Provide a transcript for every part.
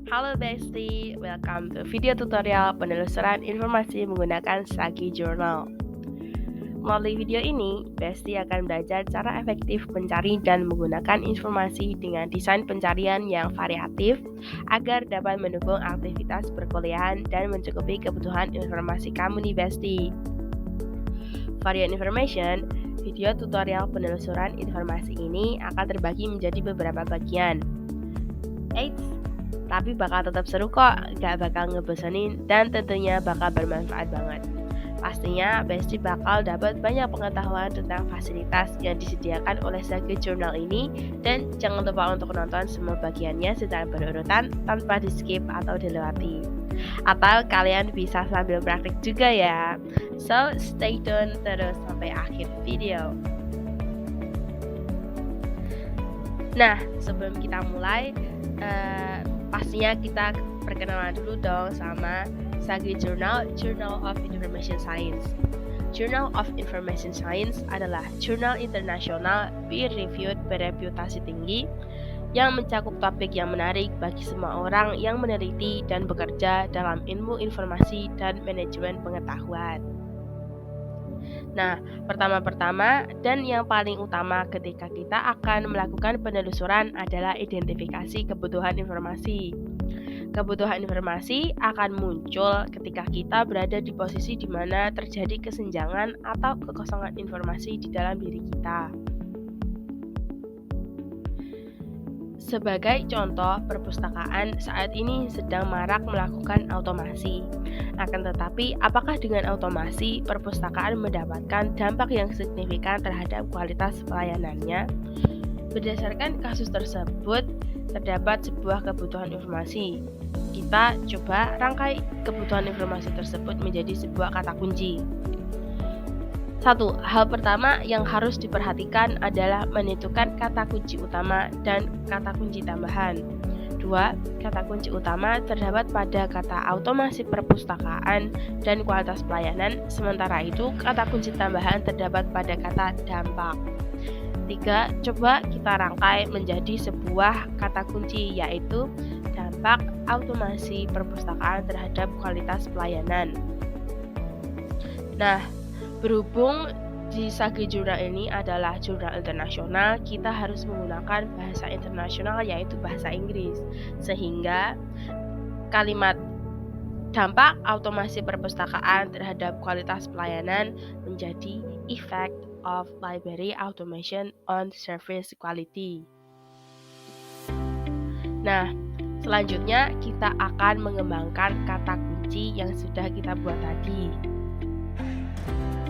Halo Besti, welcome to video tutorial penelusuran informasi menggunakan Sagi Journal. Melalui video ini, Besti akan belajar cara efektif mencari dan menggunakan informasi dengan desain pencarian yang variatif agar dapat mendukung aktivitas perkuliahan dan mencukupi kebutuhan informasi kamu nih Besti. For your information, video tutorial penelusuran informasi ini akan terbagi menjadi beberapa bagian. Tapi bakal tetap seru kok, gak bakal ngebosenin dan tentunya bakal bermanfaat banget. Pastinya Besti bakal dapat banyak pengetahuan tentang fasilitas yang disediakan oleh Sagi Journal ini dan jangan lupa untuk nonton semua bagiannya secara berurutan tanpa di skip atau dilewati. Atau kalian bisa sambil praktik juga ya. So stay tune terus sampai akhir video. Nah, sebelum kita mulai, pastinya kita perkenalan dulu dong sama Sagi Journal, Journal of Information Science. Journal of Information Science adalah jurnal internasional peer-reviewed bereputasi tinggi yang mencakup topik yang menarik bagi semua orang yang meneliti dan bekerja dalam ilmu informasi dan manajemen pengetahuan. Nah, pertama-tama dan yang paling utama ketika kita akan melakukan penelusuran adalah identifikasi kebutuhan informasi. Kebutuhan informasi akan muncul ketika kita berada di posisi di mana terjadi kesenjangan atau kekosongan informasi di dalam diri kita. Sebagai contoh, perpustakaan saat ini sedang marak melakukan otomasi. Akan tetapi, apakah dengan otomasi perpustakaan mendapatkan dampak yang signifikan terhadap kualitas pelayanannya? Berdasarkan kasus tersebut, terdapat sebuah kebutuhan informasi. Kita coba rangkai kebutuhan informasi tersebut menjadi sebuah kata kunci. 1. Hal pertama yang harus diperhatikan adalah menentukan kata kunci utama dan kata kunci tambahan. 2. Kata kunci utama terdapat pada kata otomasi perpustakaan dan kualitas pelayanan, sementara itu kata kunci tambahan terdapat pada kata dampak. 3. Coba kita rangkai menjadi sebuah kata kunci, yaitu dampak otomasi perpustakaan terhadap kualitas pelayanan. Nah, berhubung di Sagi Journal ini adalah jurnal internasional, kita harus menggunakan bahasa internasional yaitu bahasa Inggris. Sehingga kalimat dampak otomasi perpustakaan terhadap kualitas pelayanan menjadi effect of library automation on service quality. Nah, selanjutnya kita akan mengembangkan kata kunci yang sudah kita buat tadi.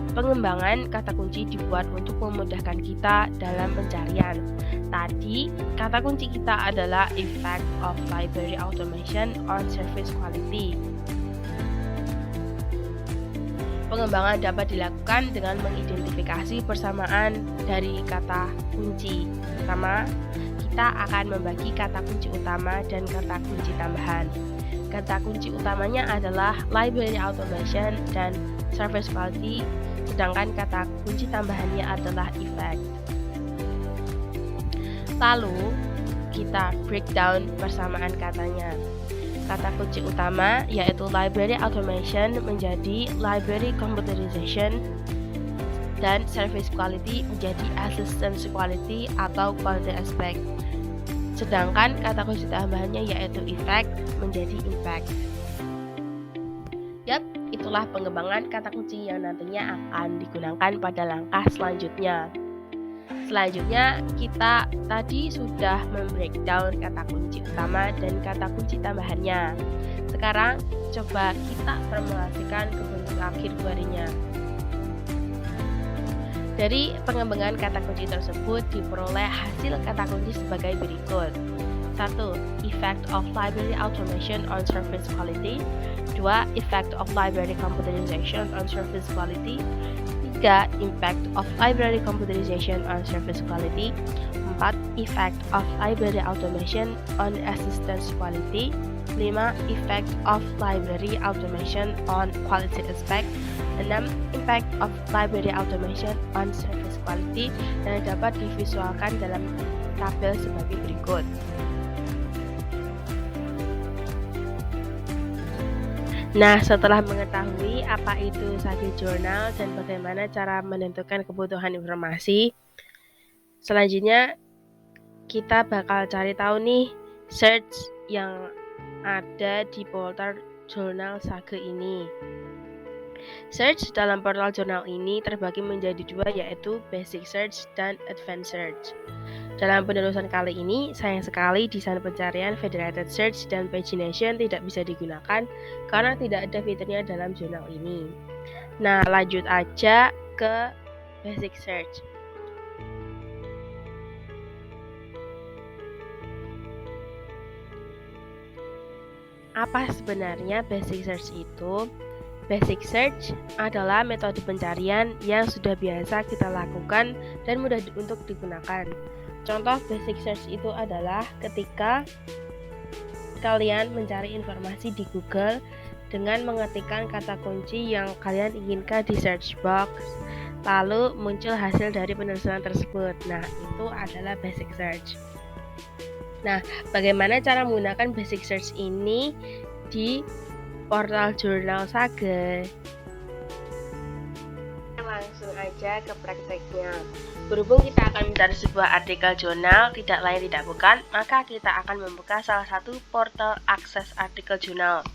Pengembangan kata kunci dibuat untuk memudahkan kita dalam pencarian. Tadi, kata kunci kita adalah effect of library automation on service quality. Pengembangan dapat dilakukan dengan mengidentifikasi persamaan dari kata kunci. Pertama, kita akan membagi kata kunci utama dan kata kunci tambahan. Kata kunci utamanya adalah library automation dan service quality, sedangkan kata kunci tambahannya adalah effect. Lalu, kita breakdown persamaan katanya. Kata kunci utama yaitu library automation menjadi library computerization dan service quality menjadi assistance quality atau quality aspect. Sedangkan kata kunci tambahannya yaitu effect menjadi impact. Itulah pengembangan kata kunci yang nantinya akan digunakan pada langkah selanjutnya. Selanjutnya, kita tadi sudah membreakdown kata kunci utama dan kata kunci tambahannya. Sekarang, coba kita formulasikan ke bentuk akhir darinya. Dari pengembangan kata kunci tersebut diperoleh hasil kata kunci sebagai berikut. 1. Effect of library automation on service quality. 2. Effect of library computerization on service quality. 3. Impact of library computerization on service quality. 4. Effect of library automation on assistance quality. 5. Effect of library automation on quality aspect. 6. Impact of library automation on service quality, dan dapat divisualkan dalam tabel sebagai berikut. Nah, setelah mengetahui apa itu Sage Journal dan bagaimana cara menentukan kebutuhan informasi, selanjutnya kita bakal cari tahu nih search yang ada di portal jurnal Sage ini. Search dalam portal jurnal ini terbagi menjadi dua, yaitu Basic Search dan Advanced Search. Dalam penelusuran kali ini, sayang sekali desain pencarian Federated Search dan Pagination tidak bisa digunakan karena tidak ada fiturnya dalam jurnal ini. Nah, lanjut aja ke Basic Search. Apa sebenarnya Basic Search itu? Basic Search adalah metode pencarian yang sudah biasa kita lakukan dan mudah untuk digunakan. Contoh Basic Search itu adalah ketika kalian mencari informasi di Google dengan mengetikkan kata kunci yang kalian inginkan di search box, lalu muncul hasil dari penelusuran tersebut. Nah, itu adalah Basic Search. Nah, bagaimana cara menggunakan Basic Search ini di portal jurnal Sage? Langsung aja ke prakteknya. Berhubung kita akan mencari sebuah artikel jurnal, tidak lain tidak bukan, maka kita akan membuka salah satu portal akses artikel jurnal.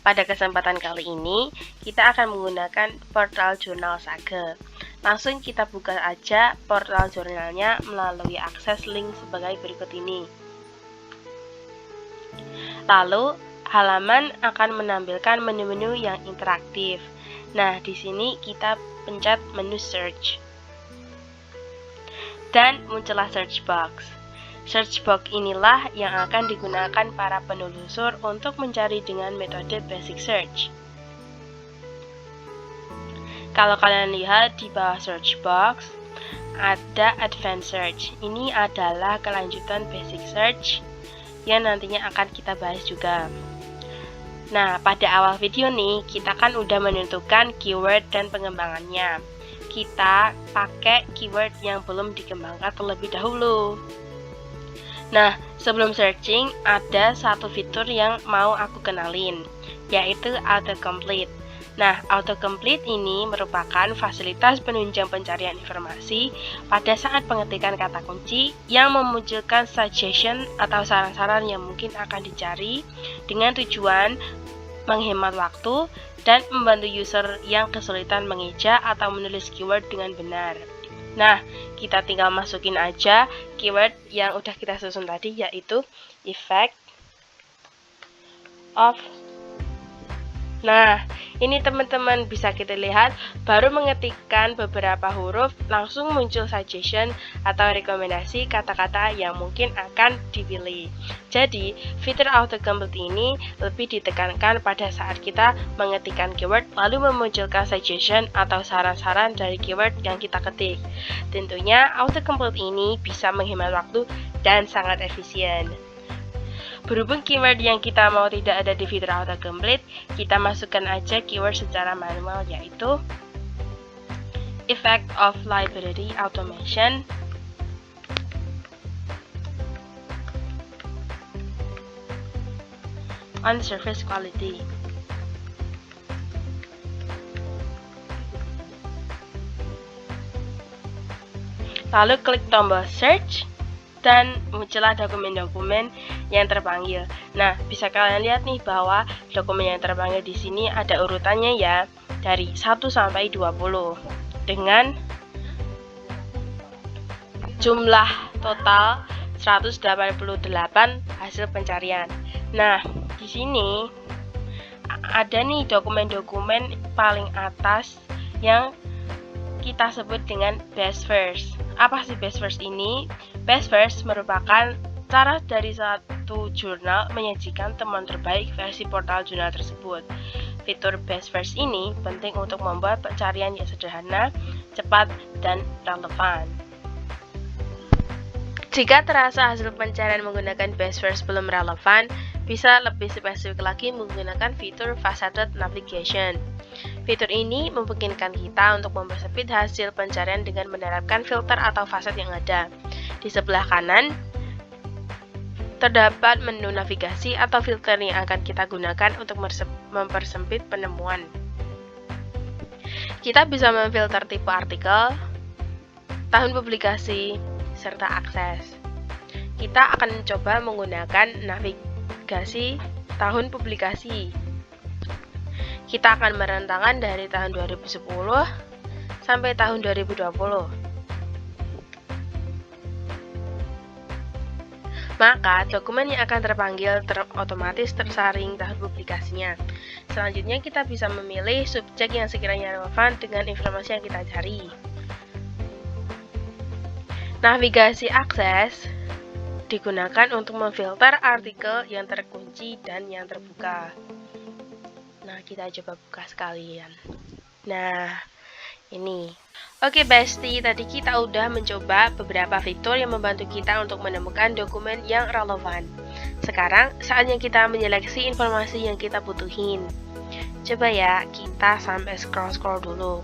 Pada kesempatan kali ini, kita akan menggunakan portal jurnal Sage. Langsung kita buka aja portal jurnalnya melalui akses link sebagai berikut ini. Lalu, halaman akan menampilkan menu-menu yang interaktif. Nah, di sini kita pencet menu search. Dan muncullah search box. Search box inilah yang akan digunakan para penelusur untuk mencari dengan metode basic search. Kalau kalian lihat di bawah search box, ada advanced search. Ini adalah kelanjutan basic search yang nantinya akan kita bahas juga. Nah, pada awal video nih, kita kan udah menentukan keyword dan pengembangannya. Kita pakai keyword yang belum dikembangkan terlebih dahulu. Nah, sebelum searching, ada satu fitur yang mau aku kenalin, yaitu autocomplete. Nah, autocomplete ini merupakan fasilitas penunjang pencarian informasi pada saat pengetikan kata kunci yang memunculkan suggestion atau saran-saran yang mungkin akan dicari dengan tujuan menghemat waktu dan membantu user yang kesulitan mengeja atau menulis keyword dengan benar. Nah, kita tinggal masukin aja keyword yang udah kita susun tadi, yaitu effect of. Nah, ini teman-teman bisa kita lihat, baru mengetikkan beberapa huruf langsung muncul suggestion atau rekomendasi kata-kata yang mungkin akan dipilih. Jadi, fitur autocomplete ini lebih ditekankan pada saat kita mengetikkan keyword lalu memunculkan suggestion atau saran-saran dari keyword yang kita ketik. Tentunya autocomplete ini bisa menghemat waktu dan sangat efisien. Berhubung keyword yang kita mau tidak ada di fitur autocomplete, kita masukkan aja keyword secara manual, yaitu effect of library automation on service quality. Lalu klik tombol search dan muncullah dokumen-dokumen yang terpanggil. Nah, bisa kalian lihat nih bahwa dokumen yang terpanggil di sini ada urutannya ya, dari 1 sampai 20 dengan jumlah total 188 hasil pencarian. Nah, di sini ada nih dokumen-dokumen paling atas yang kita sebut dengan best first. Apa sih best first ini? Best first merupakan cara dari satu jurnal menyajikan temuan terbaik versi portal jurnal tersebut. Fitur best first ini penting untuk membuat pencarian yang sederhana, cepat, dan relevan. Jika terasa hasil pencarian menggunakan best first belum relevan, bisa lebih spesifik lagi menggunakan fitur faceted navigation. Fitur ini memungkinkan kita untuk mempersempit hasil pencarian dengan menerapkan filter atau facet yang ada. Di sebelah kanan, Terdapat menu navigasi atau filter yang akan kita gunakan untuk mempersempit penemuan. Kita bisa memfilter tipe artikel, tahun publikasi, serta akses. Kita akan mencoba menggunakan navigasi tahun publikasi. Kita akan merentangkan dari tahun 2010 sampai tahun 2020. Maka, dokumen yang akan terpanggil otomatis tersaring tahun publikasinya. Selanjutnya, kita bisa memilih subjek yang sekiranya relevan dengan informasi yang kita cari. Navigasi akses digunakan untuk memfilter artikel yang terkunci dan yang terbuka. Nah, kita coba buka sekalian. Nah, ini. Oke Besti, tadi kita udah mencoba beberapa fitur yang membantu kita untuk menemukan dokumen yang relevan. Sekarang saatnya kita menyeleksi informasi yang kita butuhin. Coba ya, kita sampai scroll dulu.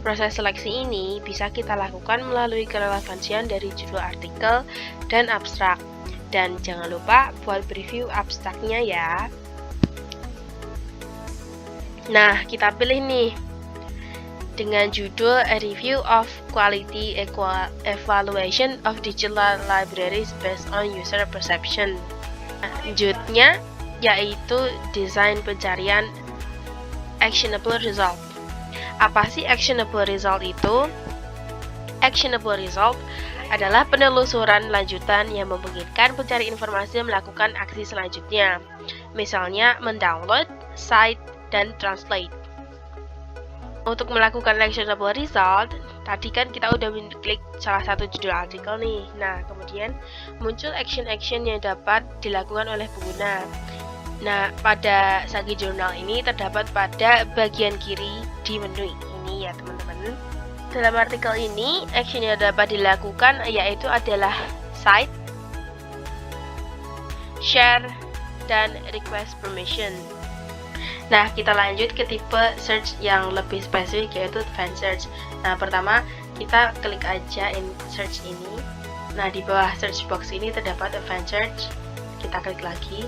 Proses seleksi ini bisa kita lakukan melalui kerelevansian dari judul artikel dan abstrak. Dan jangan lupa buat preview abstraknya ya. Nah, kita pilih nih dengan judul A Review of Quality Evaluation of Digital Libraries Based on User Perception. Lanjutnya yaitu desain pencarian Actionable Result. Apa sih Actionable Result itu? Actionable Result adalah penelusuran lanjutan yang memungkinkan pencari informasi melakukan aksi selanjutnya. Misalnya mendownload, cite, dan translate. Untuk melakukan actionable result, tadi kan kita udah klik salah satu judul artikel nih. Nah, kemudian muncul action-action yang dapat dilakukan oleh pengguna. Nah, pada Sagi Journal ini terdapat pada bagian kiri di menu ini ya teman-teman. Dalam artikel ini, action yang dapat dilakukan yaitu adalah cite, share, dan request permission. Nah, kita lanjut ke tipe search yang lebih spesifik yaitu advanced search. Nah, pertama kita klik aja search ini. Nah, di bawah search box ini terdapat advanced search. Kita klik lagi.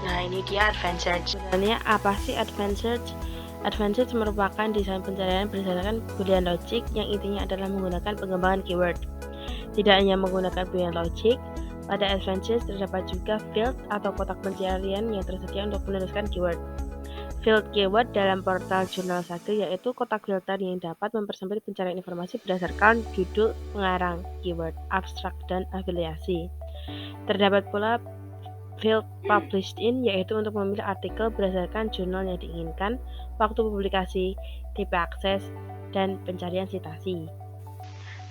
Nah, ini dia advanced search. Sebenarnya apa sih advanced search? Advanced search merupakan desain pencarian berdasarkan Boolean logic yang intinya adalah menggunakan pengembangan keyword. Tidak hanya menggunakan Boolean logic, pada advanced search terdapat juga field atau kotak pencarian yang tersedia untuk menuliskan keyword. Field keyword dalam portal jurnal Sage yaitu kotak filter yang dapat mempersempit pencarian informasi berdasarkan judul, pengarang, keyword, abstrak, dan afiliasi. Terdapat pula field published in yaitu untuk memilih artikel berdasarkan jurnal yang diinginkan, waktu publikasi, tipe akses, dan pencarian sitasi.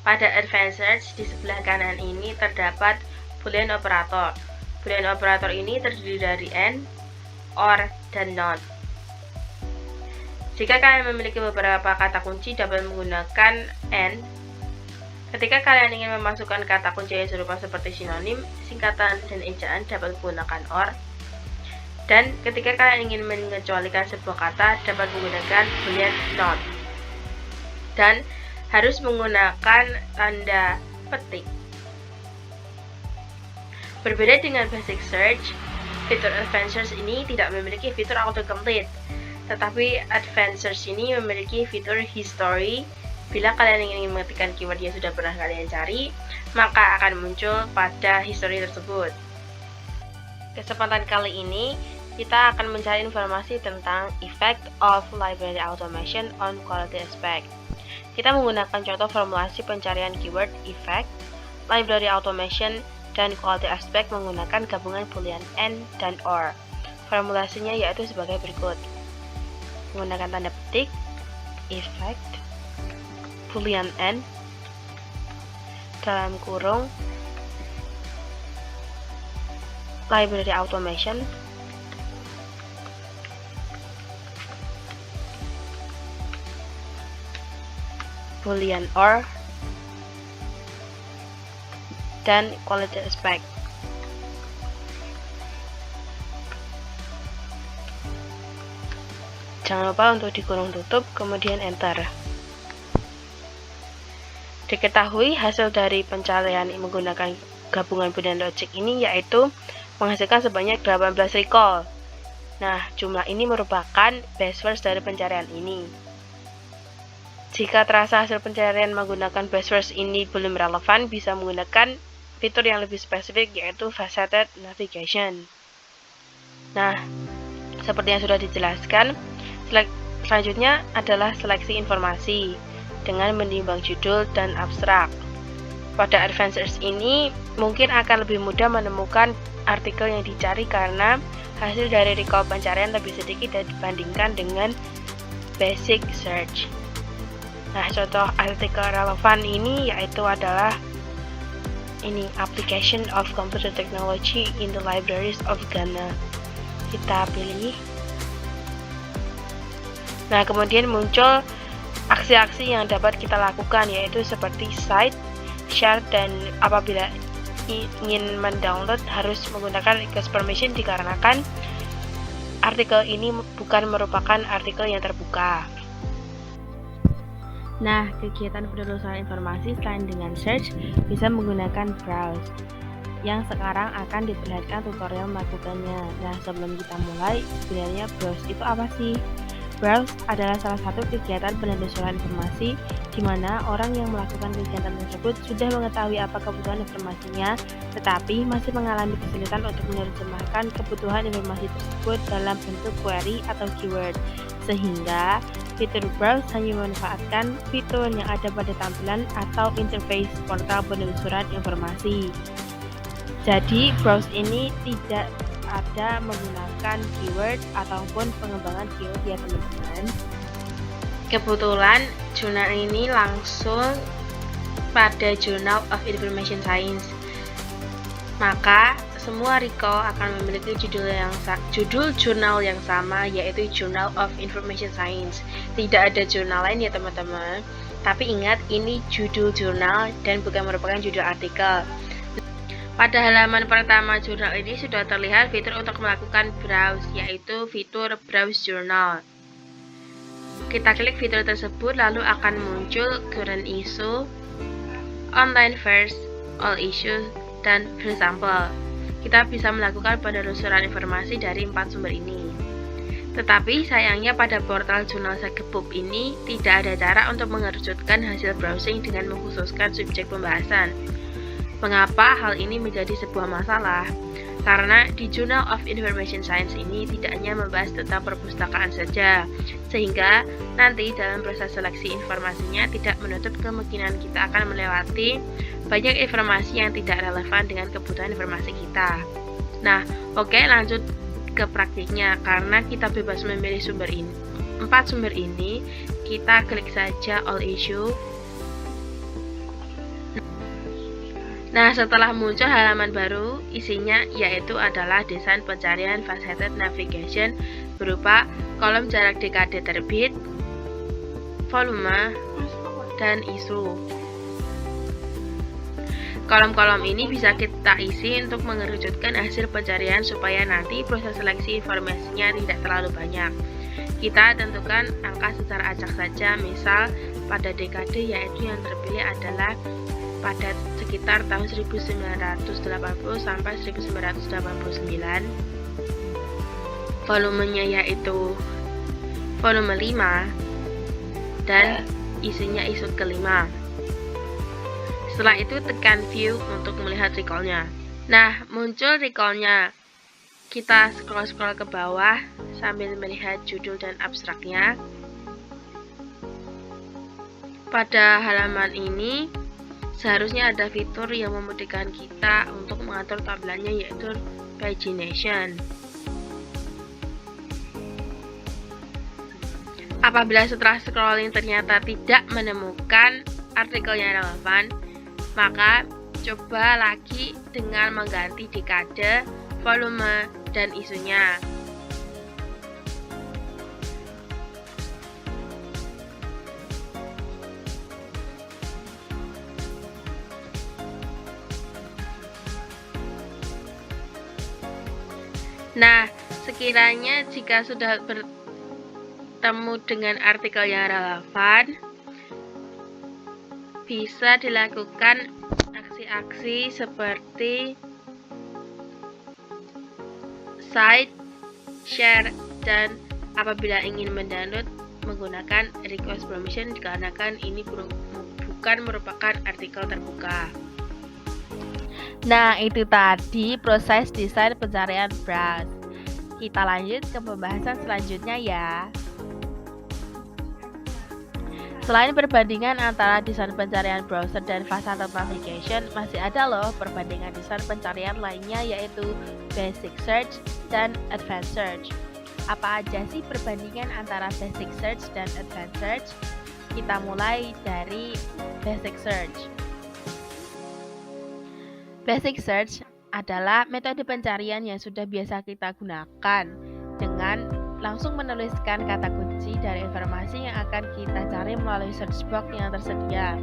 Pada advanced search di sebelah kanan ini terdapat Boolean operator. Boolean operator ini terdiri dari and, or, dan not. Jika kalian memiliki beberapa kata kunci dapat menggunakan and. Ketika kalian ingin memasukkan kata kunci yang serupa seperti sinonim, singkatan, dan ejaan dapat menggunakan or. Dan ketika kalian ingin mengecualikan sebuah kata dapat menggunakan Boolean not. Dan harus menggunakan tanda petik. Berbeda dengan basic search, fitur advanced search ini tidak memiliki fitur autocomplete, tetapi advanced search ini memiliki fitur history. Bila kalian ingin mengetikkan keyword yang sudah pernah kalian cari, maka akan muncul pada history tersebut. Kesempatan kali ini, kita akan mencari informasi tentang effect of library automation on quality aspect. Kita menggunakan contoh formulasi pencarian keyword effect, library automation, dan quality aspect menggunakan gabungan Boolean and dan or. Formulasinya yaitu sebagai berikut. Menggunakan tanda petik, effect, Boolean and, dalam kurung, library automation, Boolean or, dan quality aspect. Jangan lupa untuk dikurung tutup, kemudian enter. Diketahui hasil dari pencarian menggunakan gabungan Boolean logic ini yaitu menghasilkan sebanyak 18 recall. Nah, jumlah ini merupakan base first dari pencarian ini. Jika terasa hasil pencarian menggunakan base first ini belum relevan, bisa menggunakan fitur yang lebih spesifik yaitu faceted navigation. Nah, seperti yang sudah dijelaskan, selanjutnya adalah seleksi informasi dengan menimbang judul dan abstrak. Pada advanced search ini mungkin akan lebih mudah menemukan artikel yang dicari karena hasil dari recall pencarian lebih sedikit dibandingkan dengan basic search. Nah, contoh artikel relevan ini yaitu adalah Application of Computer Technology in the Libraries of Ghana. Kita pilih. Nah, kemudian muncul aksi-aksi yang dapat kita lakukan yaitu seperti cite, share, dan apabila ingin mendownload harus menggunakan request permission dikarenakan artikel ini bukan merupakan artikel yang terbuka. Nah, kegiatan penelusuran informasi selain dengan search bisa menggunakan browse yang sekarang akan diperlihatkan tutorial melakukannya. Nah, sebelum kita mulai, sebenarnya browse itu apa sih? Browse adalah salah satu kegiatan penelusuran informasi di mana orang yang melakukan kegiatan tersebut sudah mengetahui apa kebutuhan informasinya, tetapi masih mengalami kesulitan untuk menerjemahkan kebutuhan informasi tersebut dalam bentuk query atau keyword. Sehingga fitur browse hanya memanfaatkan fitur yang ada pada tampilan atau interface portal penelusuran informasi. Jadi, browse ini tidak ada menggunakan keyword ataupun pengembangan keyword ya teman-teman. Kebetulan jurnal ini langsung pada Journal of Information Science. Maka semua recall akan memiliki judul jurnal yang sama yaitu Journal of Information Science. Tidak ada jurnal lain ya teman-teman. Tapi ingat ini judul jurnal dan bukan merupakan judul artikel. Pada halaman pertama jurnal ini sudah terlihat fitur untuk melakukan browse, yaitu fitur Browse Journal. Kita klik fitur tersebut, lalu akan muncul Current Issue, Online First, All Issues, dan Free Sample. Kita bisa melakukan penelusuran informasi dari 4 sumber ini. Tetapi sayangnya pada portal jurnal Sagebub ini tidak ada cara untuk mengerucutkan hasil browsing dengan mengkhususkan subjek pembahasan. Mengapa hal ini menjadi sebuah masalah? Karena di Journal of Information Science ini tidak hanya membahas tentang perpustakaan saja, sehingga nanti dalam proses seleksi informasinya tidak menutup kemungkinan kita akan melewati banyak informasi yang tidak relevan dengan kebutuhan informasi kita. Nah, oke, lanjut ke praktiknya. Karena kita bebas memilih sumber ini, 4 sumber ini, kita klik saja All Issue. Nah, setelah muncul halaman baru, isinya yaitu adalah desain pencarian faceted navigation berupa kolom jarak dekade terbit, volume, dan isu. Kolom-kolom ini bisa kita isi untuk mengerucutkan hasil pencarian supaya nanti proses seleksi informasinya tidak terlalu banyak. Kita tentukan angka secara acak saja, misal pada dekade yaitu yang terpilih adalah pada sekitar tahun 1980 sampai 1989. Volumenya yaitu volume 5 dan isinya isu kelima. Setelah itu tekan view untuk melihat recall-nya. Nah, muncul recall-nya. Kita scroll ke bawah sambil melihat judul dan abstraknya. Pada halaman ini seharusnya ada fitur yang memudahkan kita untuk mengatur tampilannya yaitu pagination. Apabila setelah scrolling ternyata tidak menemukan artikel yang relevan, maka coba lagi dengan mengganti dekade, volume, dan isunya. Nah, sekiranya jika sudah bertemu dengan artikel yang relevan, bisa dilakukan aksi aksi seperti cite, share, dan apabila ingin mendownload menggunakan request permission dikarenakan ini bukan merupakan artikel terbuka. Nah, itu tadi proses desain pencarian browse. Kita lanjut ke pembahasan selanjutnya ya. Selain perbandingan antara desain pencarian browser dan faceted navigation, masih ada loh perbandingan desain pencarian lainnya yaitu basic search dan advanced search. Apa aja sih perbandingan antara basic search dan advanced search? Kita mulai dari basic search. Basic search adalah metode pencarian yang sudah biasa kita gunakan dengan langsung menuliskan kata kunci dari informasi yang akan kita cari melalui search box yang tersedia.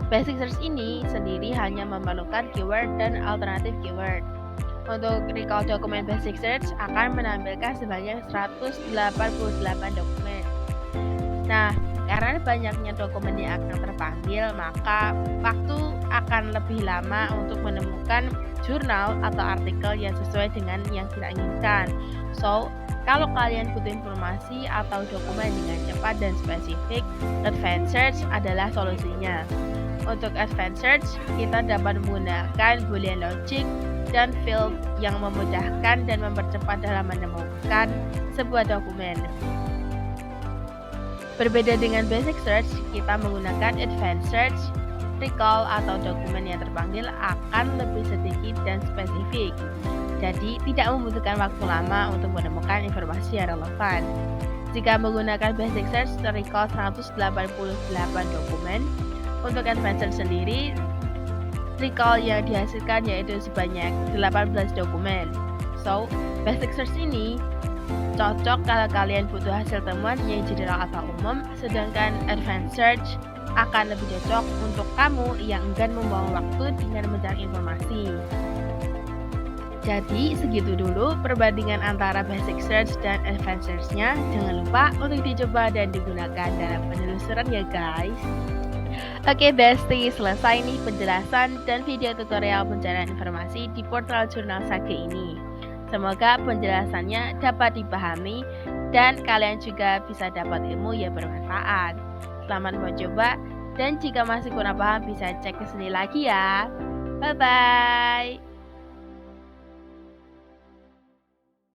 Basic search ini sendiri hanya memerlukan keyword dan alternatif keyword. Untuk recall dokumen basic search akan menampilkan sebanyak 188 dokumen. Nah, karena banyaknya dokumen yang akan terpanggil, maka waktu akan lebih lama untuk menemukan jurnal atau artikel yang sesuai dengan yang kita inginkan. So, kalau kalian butuh informasi atau dokumen dengan cepat dan spesifik, advanced search adalah solusinya. Untuk advanced search, kita dapat menggunakan Boolean logic dan field yang memudahkan dan mempercepat dalam menemukan sebuah dokumen. Berbeda dengan basic search, kita menggunakan advanced search, recall atau dokumen yang terpanggil akan lebih sedikit dan spesifik. Jadi, tidak membutuhkan waktu lama untuk menemukan informasi yang relevan. Jika menggunakan basic search, recall 188 dokumen. Untuk advanced search sendiri, recall yang dihasilkan yaitu sebanyak 18 dokumen. So, basic search ini cocok kalau kalian butuh hasil temuan yang general atau umum, sedangkan advanced search akan lebih cocok untuk kamu yang enggan membuang waktu dengan mencari informasi. Jadi, segitu dulu perbandingan antara basic search dan advanced search-nya. Jangan lupa untuk dicoba dan digunakan dalam penelusuran ya guys. Oke bestie, selesai nih penjelasan dan video tutorial pencarian informasi di portal jurnal Sage ini. Semoga penjelasannya dapat dipahami dan kalian juga bisa dapat ilmu yang bermanfaat. Selamat mencoba dan jika masih kurang paham bisa cek ke sini lagi ya. Bye bye.